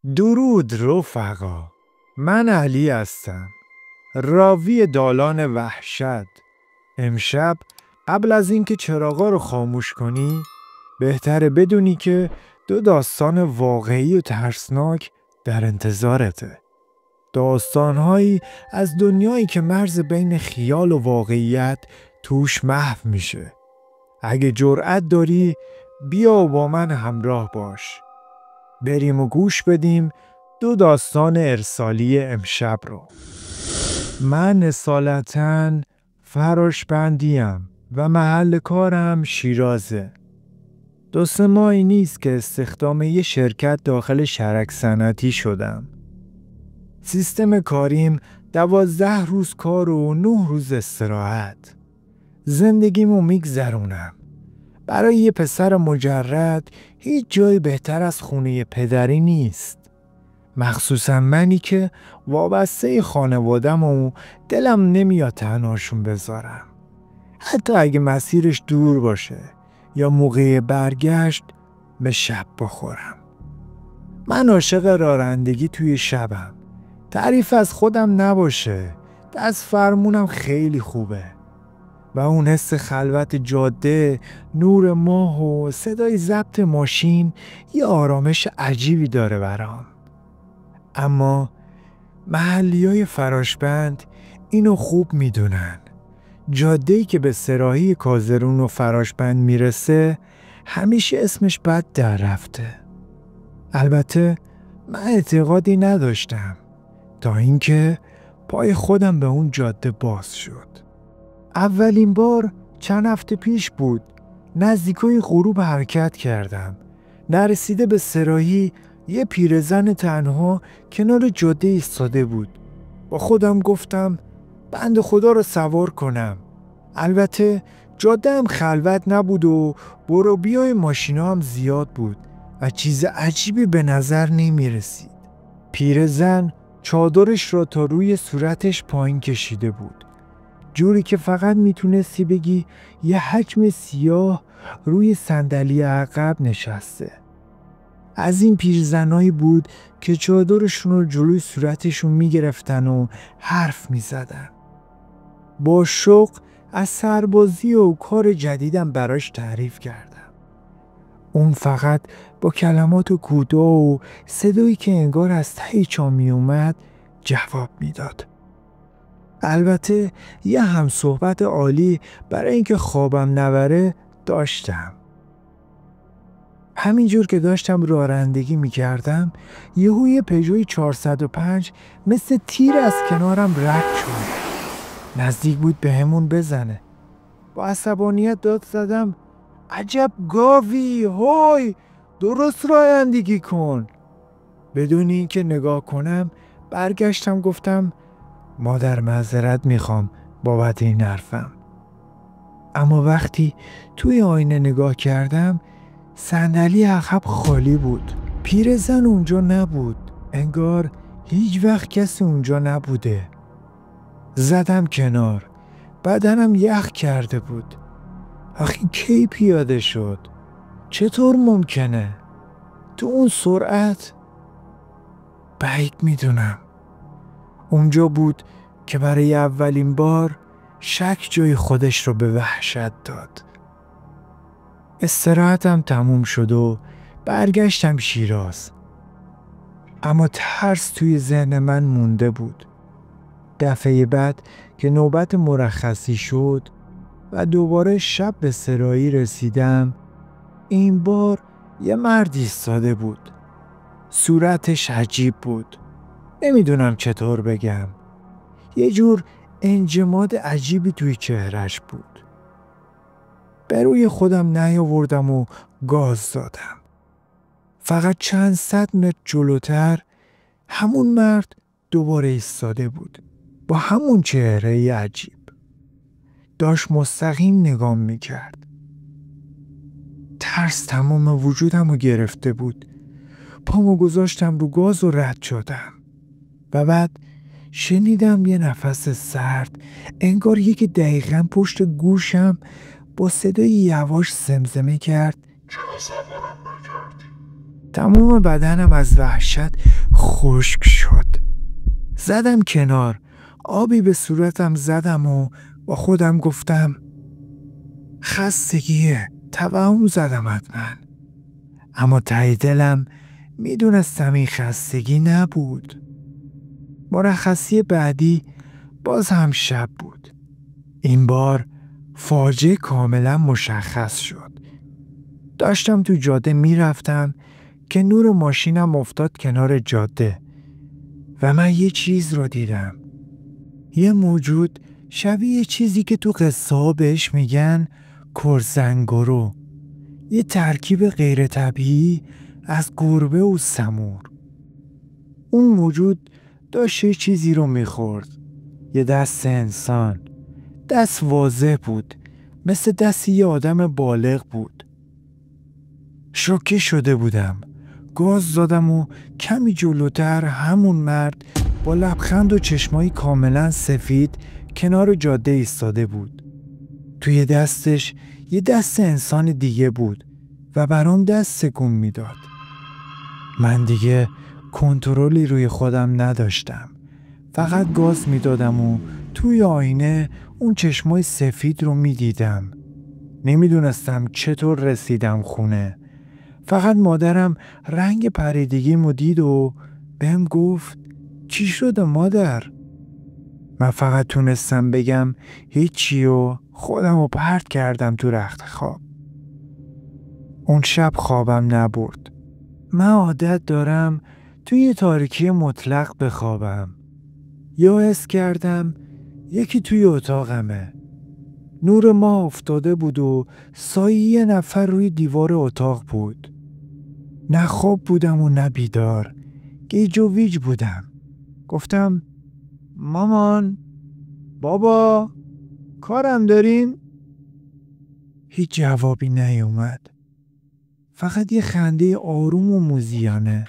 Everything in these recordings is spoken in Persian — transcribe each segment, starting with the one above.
درود رفقا، من علی هستم، راوی دالان وحشت. امشب قبل از اینکه چراغا رو خاموش کنی بهتره بدونی که دو داستان واقعی و ترسناک در انتظارته. داستانهایی از دنیایی که مرز بین خیال و واقعیت توش محو میشه. اگه جرأت داری بیا و با من همراه باش. بریم و گوش بدیم دو داستان ارسالی امشب رو. من اصالتاً فراشبندیم و محل کارم شیرازه. 2-3 ماهی نیست که استخدام یه شرکت داخل شرک صنعتی شدم. سیستم کاریم 12 روز کار و 9 روز استراحت. زندگیمو میگذرونم. برای یه پسر مجرد هیچ جای بهتر از خونه پدری نیست. مخصوصا منی که وابسته خانوادم و دلم نمیاد تنهاشون بذارم. حتی اگه مسیرش دور باشه یا موقع برگشت به شب بخورم. من عاشق رانندگی توی شبم. تعریف از خودم نباشه، دست فرمونم خیلی خوبه. و اون حس خلوت جاده، نور ماه و صدای ضبط ماشین یه آرامش عجیبی داره برام. اما محلیای فراشبند اینو خوب میدونن. جاده‌ای که به سراحی کازرون و فراشبند میرسه همیشه اسمش بد در رفته. البته من اعتقادی نداشتم تا اینکه پای خودم به اون جاده باز شد. اولین بار چند هفته پیش بود. نزدیکای غروب حرکت کردم. نرسیده به سراحی یه پیرزن تنها کنار جاده ایستاده بود. با خودم گفتم بند خدا رو سوار کنم. البته جاده هم خلوت نبود و برو بیای ماشینا هم زیاد بود و چیز عجیبی به نظر نمی رسید. پیرزن چادرش را تا روی صورتش پایین کشیده بود. جوری که فقط میتونستی بگی یه حجم سیاه روی صندلی عقب نشسته. از این پیرزنایی بود که چادرشون رو جلوی صورتشون میگرفتن و حرف میزدن. با شوق از سربازی و کار جدیدم براش تعریف کردم. اون فقط با کلمات کوتاه و صدایی که انگار از ته چاه می اومد جواب میداد. البته یه همصحبت عالی برای اینکه خوابم نبره داشتم. همینجور که داشتم رانندگی میکردم یه پژو 405 مثل تیر از کنارم رد شد. نزدیک بود به همون بزنه. با عصبانیت داد زدم عجب گاوی، هوی درست رانندگی کن. بدون اینکه نگاه کنم برگشتم گفتم مادر معذرت میخوام بابت این حرفم. اما وقتی توی آینه نگاه کردم صندلی عقب خالی بود. پیرزن اونجا نبود. انگار هیچ وقت کسی اونجا نبوده. زدم کنار. بدنم یخ کرده بود. آخه کی پیاده شد؟ چطور ممکنه؟ تو اون سرعت؟ بعید میدونم. اونجا بود که برای اولین بار شک جای خودش رو به وحشت داد. استراحتم تموم شد و برگشتم شیراز. اما ترس توی ذهن من مونده بود. دفعه بعد که نوبت مرخصی شد و دوباره شب به سراحی رسیدم، این بار یه مرد ایستاده بود. صورتش عجیب بود. نمیدونم چطور بگم. یه جور انجماد عجیبی توی چهرش بود. به روی خودم نیاوردم و گاز دادم. فقط چند صد متر جلوتر همون مرد دوباره ایستاده بود. با همون چهره عجیب. داشت مستقیم نگام میکرد. ترس تمام وجودم رو گرفته بود. پامو گذاشتم رو گاز و رد شدم. و بعد شنیدم یه نفس سرد انگار یکی دقیقاً پشت گوشم با صدای یواش زمزمه کرد چرا سوارم نکردی؟ تمام بدنم از وحشت خشک شد. زدم کنار، آبی به صورتم زدم و با خودم گفتم خستگیه، توهم زدم حتما. اما ته دلم میدونستم این خستگی نبود. مرخصی بعدی باز هم شب بود. این بار فاجعه کاملا مشخص شد. داشتم تو جاده میرفتم که نور ماشینم افتاد کنار جاده و من یه چیز رو دیدم. یه موجود شبیه چیزی که تو قصه ها بهش میگن کرزنگرو، یه ترکیب غیر طبیعی از گربه و سمور. اون موجود داشت یه چیزی رو میخورد. یه دست انسان. دست واضح بود، مثل دست یه آدم بالغ بود. شوکه شده بودم. گاز دادم و کمی جلوتر همون مرد با لبخند و چشمایی کاملا سفید کنار جاده ایستاده بود. توی دستش یه دست انسان دیگه بود و برام دست تکون میداد. من دیگه کنترلی روی خودم نداشتم. فقط گاز میدادم و توی آینه اون چشمای سفید رو میدیدم. نمیدونستم چطور رسیدم خونه. فقط مادرم رنگ پریدگیمو دید و بهم گفت چی شده مادر؟ من فقط تونستم بگم هیچی و خودمو پرت کردم تو رخت خواب. اون شب خوابم نبرد. من عادت دارم توی تاریکی مطلق بخوابم. یا حس کردم یکی توی اتاقمه. نور ماه افتاده بود و سایه یه نفر روی دیوار اتاق بود. نه خواب بودم و نه بیدار. گیج و ویج بودم. گفتم مامان، بابا، کارم دارین؟ هیچ جوابی نیومد. فقط یه خنده آروم و موزیانه.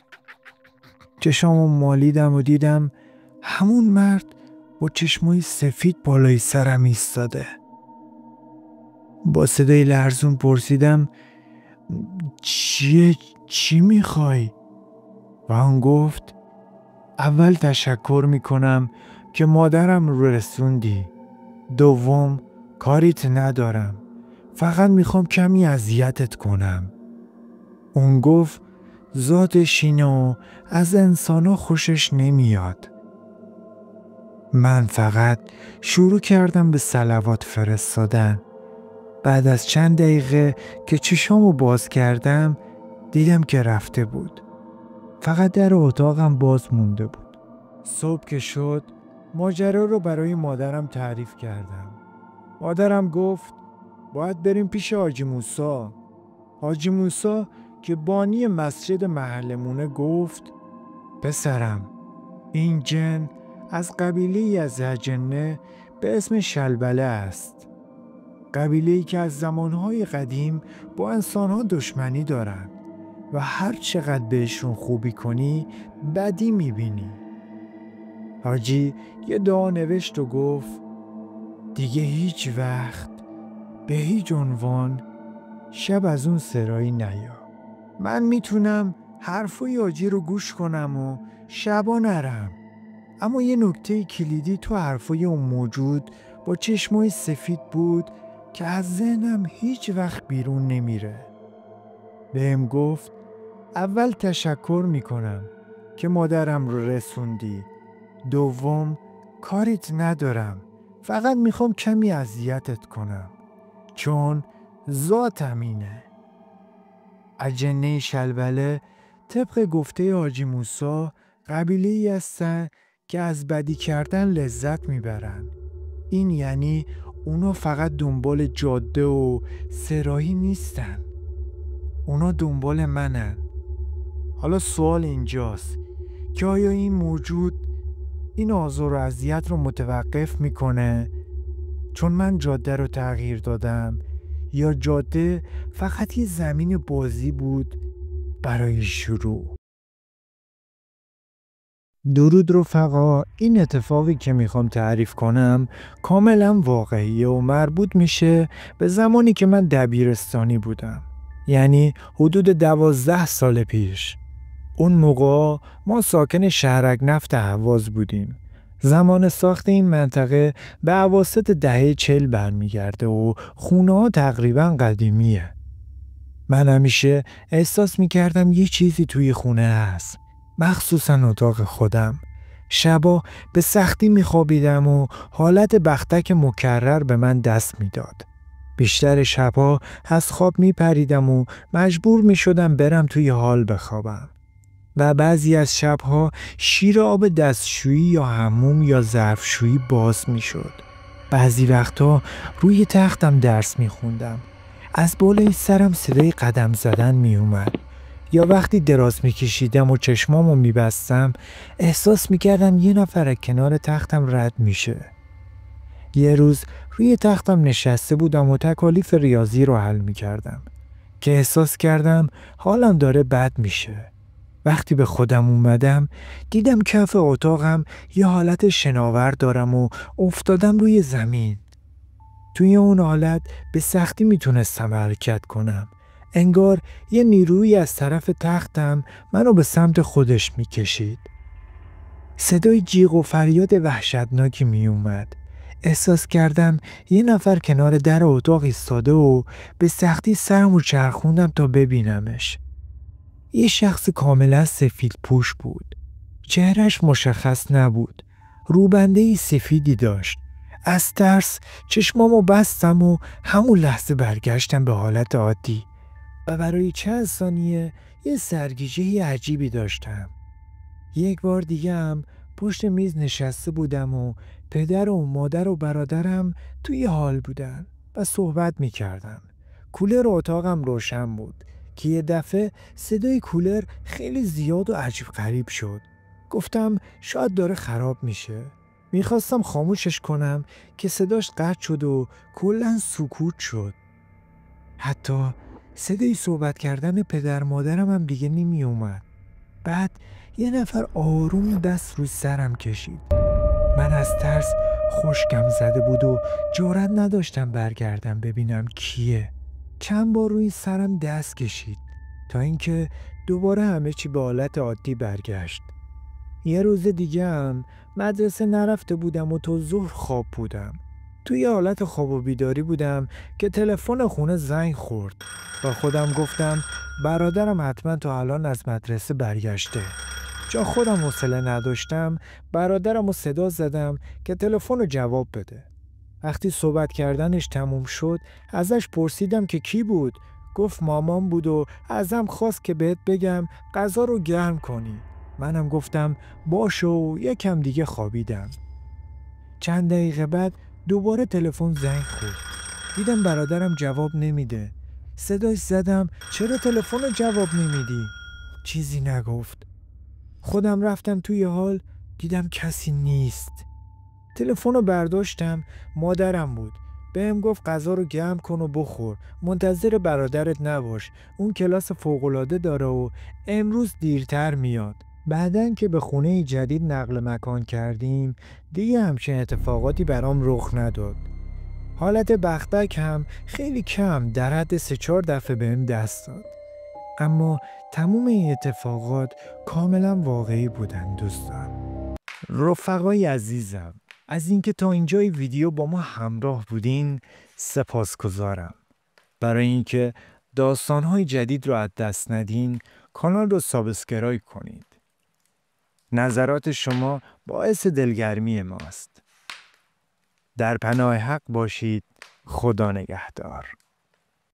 چشامو مالیدم و دیدم همون مرد با چشمای سفید بالای سرم ایستاده. با صدای لرزون پرسیدم چی میخوای؟ و اون گفت اول تشکر میکنم که مادرم رو رسوندی. دوم کاریت ندارم. فقط میخوام کمی اذیتت کنم. اون گفت ذاتش اینه و از انسانا خوشش نمیاد. من فقط شروع کردم به صلوات فرستادن. بعد از چند دقیقه که چشامو باز کردم دیدم که رفته بود. فقط در اتاقم باز مونده بود. صبح که شد ماجرا رو برای مادرم تعریف کردم. مادرم گفت باید بریم پیش حاجی موسی. حاجی موسی که بانی مسجد محلمونه گفت پسرم، این جن از قبیله‌ای از اجنه به اسم شلبله است. قبیله‌ای که از زمانهای قدیم با انسانها دشمنی دارند و هر چقدر بهشون خوبی کنی بدی میبینی. حاجی یه دعا نوشت و گفت دیگه هیچ وقت به هیچ عنوان شب از اون سرایی نیا. من میتونم حرفای حاجی رو گوش کنم و شبا نرم، اما یه نکته کلیدی تو حرفای اون موجود با چشمای سفید بود که از ذهنم هیچ وقت بیرون نمیره. بهم گفت اول تشکر میکنم که مادرم رو رسوندی. دوم کاریت ندارم. فقط میخوام کمی اذیتت کنم چون ذاتم اینه. اجنه شلبله طبق گفته حاجی موسی قبیله‌ای هستن که از بدی کردن لذت میبرن. این یعنی اونا فقط دنبال جاده و سراحی نیستن. اونا دنبال منن. حالا سوال اینجاست که آیا این موجود این آزار و اذیت رو متوقف میکنه چون من جاده رو تغییر دادم، یا جاده فقط یه زمین بازی بود برای شروع؟ درود رفقا، این اتفاقی که میخوام تعریف کنم کاملا واقعیه و مربوط میشه به زمانی که من دبیرستانی بودم. یعنی حدود 12 سال پیش. اون موقع ما ساکن شهرک نفت اهواز بودیم. زمان ساخت این منطقه به اواسط دهه 40 برمیگرده و خونه ها تقریبا قدیمیه. من همیشه احساس میکردم یه چیزی توی خونه هست، مخصوصا اتاق خودم. شبا به سختی میخوابیدم و حالت بختک مکرر به من دست میداد. بیشتر شبا از خواب میپریدم و مجبور میشدم برم توی حال بخوابم. و بعضی از شبها شیر آب دستشویی یا حموم یا ظرفشویی باز میشد. بعضی وقتا روی تختم درس میخوندم. از بالای سرم صدای قدم زدن میومد. یا وقتی دراز میکشیدم و چشمامو میبستم احساس میکردم یه نفر کنار تختم رد میشه. یه روز روی تختم نشسته بودم و تکالیف ریاضی رو حل میکردم که احساس کردم حالم داره بد میشه. وقتی به خودم اومدم دیدم کف اتاقم یه حالت شناور دارم و افتادم روی زمین. توی اون حالت به سختی میتونستم حرکت کنم. انگار یه نیرویی از طرف تختم منو به سمت خودش میکشید. صدای جیغ و فریاد وحشتناکی میومد. احساس کردم یه نفر کنار در اتاق ایستاده و به سختی سرمو چرخوندم تا ببینمش. یه شخص کاملا سفید پوش بود. چهرش مشخص نبود. روبنده‌ای سفیدی داشت. از ترس چشمامو بستم و همون لحظه برگشتم به حالت عادی و برای چند ثانیه یه سرگیجه عجیبی داشتم. یک بار دیگه هم پشت میز نشسته بودم و پدر و مادر و برادرم توی حال بودن و صحبت میکردن. کولر اتاقم روشن بود که یه دفعه صدای کولر خیلی زیاد و عجیب غریب شد. گفتم شاید داره خراب میشه. میخواستم خاموشش کنم که صداش قطع شد و کلاً سکوت شد. حتی صدای صحبت کردن پدر مادرم هم دیگه نمی اومد. بعد یه نفر آروم دست روی سرم کشید. من از ترس خشکم زده بود و جرئت نداشتم برگردم ببینم کیه. چند بار روی سرم دست کشید تا اینکه دوباره همه چی به حالت عادی برگشت. یه روز دیگه هم مدرسه نرفته بودم و تا ظهر خواب بودم. توی حالت خواب و بیداری بودم که تلفن خونه زنگ خورد و خودم گفتم برادرم حتما تا الان از مدرسه برگشته. چون خودم حوصله نداشتم برادرم رو صدا زدم که تلفن رو جواب بده. وقتی صحبت کردنش تموم شد ازش پرسیدم که کی بود. گفت مامان بود و ازم خواست که بهت بگم غذا رو گرم کنی. منم گفتم باشه و یکم دیگه خوابیدم. چند دقیقه بعد دوباره تلفن زنگ خورد. دیدم برادرم جواب نمیده. صداش زدم چرا تلفن رو جواب نمیدی؟ چیزی نگفت. خودم رفتم توی حال دیدم کسی نیست. تلفن رو برداشتم، مادرم بود. بهم گفت غذا رو گرم کن و بخور. منتظر برادرت نباش. اون کلاس فوق‌العاده داره و امروز دیرتر میاد. بعدن که به خونه جدید نقل مکان کردیم دیگه همچین اتفاقاتی برام رخ نداد. حالت بختک هم خیلی کم در حد 3-4 دفعه بهم دست داد. اما تموم این اتفاقات کاملا واقعی بودن دوستان. رفقای عزیزم، از اینکه تا اینجای ویدیو با ما همراه بودین سپاسگزارم. برای اینکه داستان‌های جدید رو از دست ندین کانال رو سابسکرایب کنید. نظرات شما باعث دلگرمی ماست. در پناه حق باشید. خدا نگهدار.